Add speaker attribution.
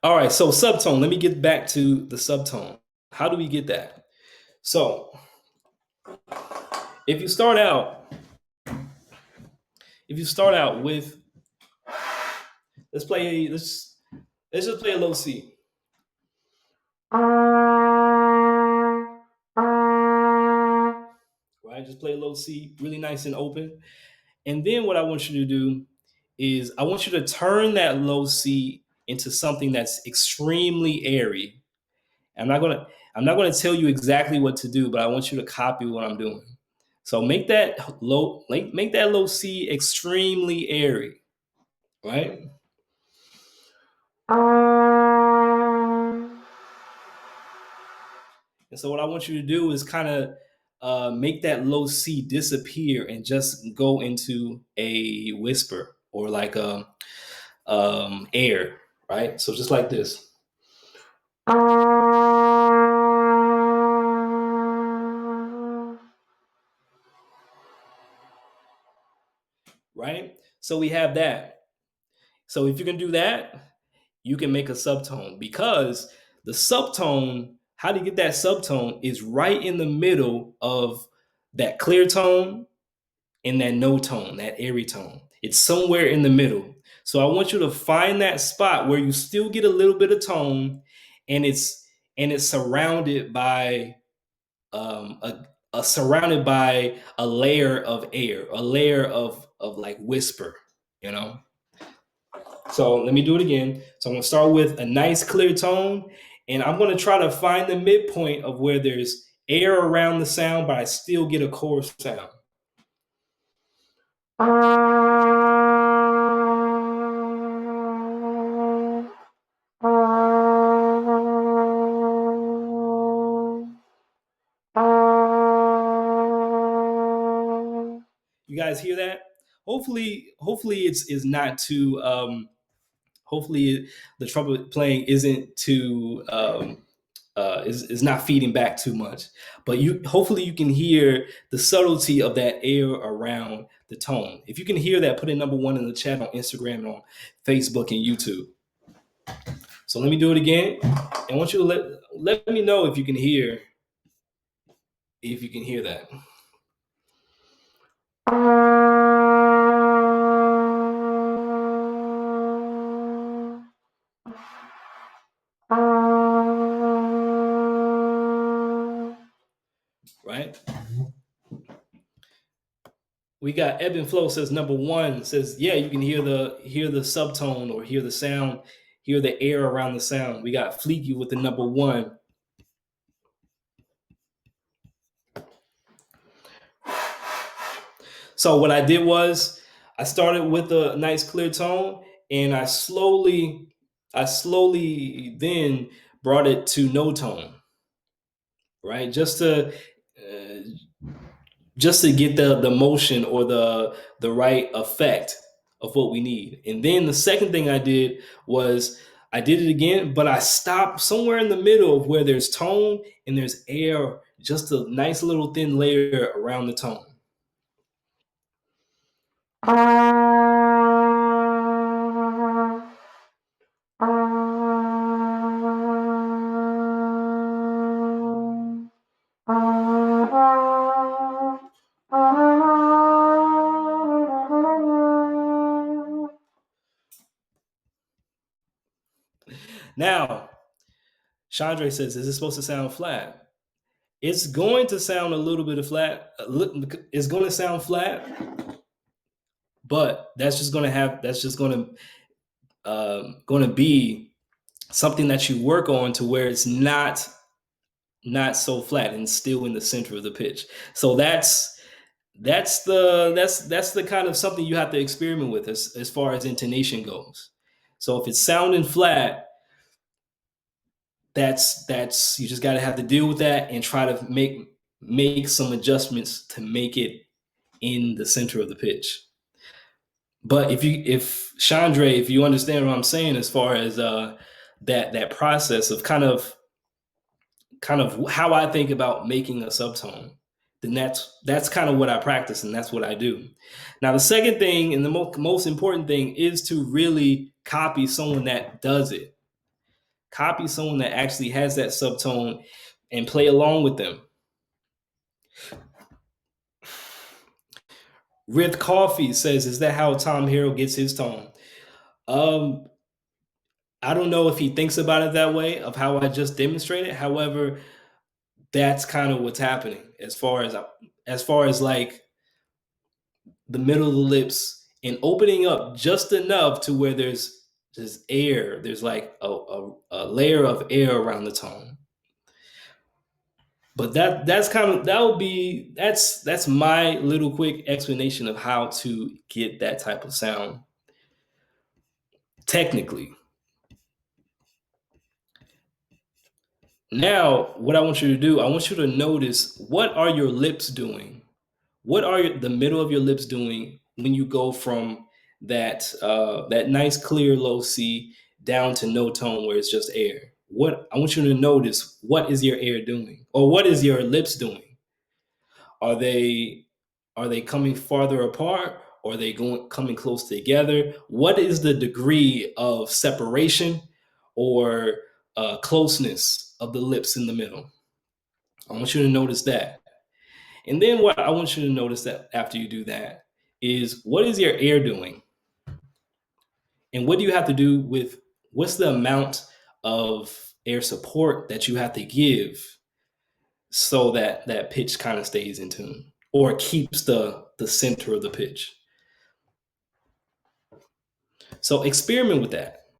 Speaker 1: All right, so subtone. Let me get back to the subtone. How do we get that? So if you start out, if you start out with let's just play a low C, right? Just play a low C, really nice and open. And then what I want you to do is I want you to turn that low C into something that's extremely airy. I'm not gonna I'm not gonna tell you exactly what to do, but I want you to copy what I'm doing. So make that low C extremely airy, right? And so what I want you to do is kind of make that low C disappear and just go into a whisper or like a air, right? So just like this, right? So we have that. So if you can do that, you can make a subtone because the subtone, how to get that subtone is right in the middle of that clear tone and that no tone, that airy tone. It's somewhere in the middle. So I want you to find that spot where you still get a little bit of tone and it's surrounded by um, a, surrounded by a layer of air, a layer of like whisper, you know. So let me do it again. So I'm gonna start with a nice clear tone, and I'm gonna try to find the midpoint of where there's air around the sound, but I still get a core sound. You guys hear that? Hopefully it's is not too. Hopefully the trumpet playing isn't too is not feeding back too much. But you hopefully you can hear the subtlety of that air around the tone. If you can hear that, put in number one in the chat on Instagram and on Facebook and YouTube. So let me do it again. I want you to let me know if you can hear that. Right? We got Ebb and Flow says number one says, yeah, you can hear the subtone or hear the sound, hear the air around the sound. We got Fleeky with the number one. So what I did was I started with a nice clear tone and I slowly then brought it to no tone, right? Just to get the motion or the right effect of what we need. And then the second thing I did was I did it again, but I stopped somewhere in the middle of where there's tone and there's air, just a nice little thin layer around the tone. Now, Chandra says, is it supposed to sound flat? It's going to sound a little bit of flat. It's going to sound flat, but that's just going to be something that you work on to where it's not so flat and still in the center of the pitch. So that's the kind of something you have to experiment with as far as intonation goes. So if it's sounding flat, that's you just got to have to deal with that and try to make some adjustments to make it in the center of the pitch. But if Chandra, if you understand what I'm saying as far as that process of kind of how I think about making a subtone, then that's kind of what I practice and that's what I do. Now the second thing and the most important thing is to really copy someone that does it. Copy someone that actually has that subtone and play along with them. Rith Coffee says, "Is that how Tom Harrell gets his tone?" Um, I don't know if he thinks about it that way, of how I just demonstrated. However, that's kind of what's happening as far as like the middle of the lips and opening up just enough to where there's air. There's like a layer of air around the tone. But that's kind of that would be that's my little quick explanation of how to get that type of sound technically. Now, what I want you to do, I want you to notice, what are your lips doing? What are the middle of your lips doing when you go from that nice clear low C down to no tone where it's just air? What I want you to notice, what is your air doing, or what is your lips doing? Are they coming farther apart, or are they coming close together? What is the degree of separation or closeness of the lips in the middle? I want you to notice that. And then what I want you to notice that after you do that is, what is your air doing? And what do you have to do with, what's the amount of air support that you have to give so that that pitch kind of stays in tune or keeps the center of the pitch? So experiment with that.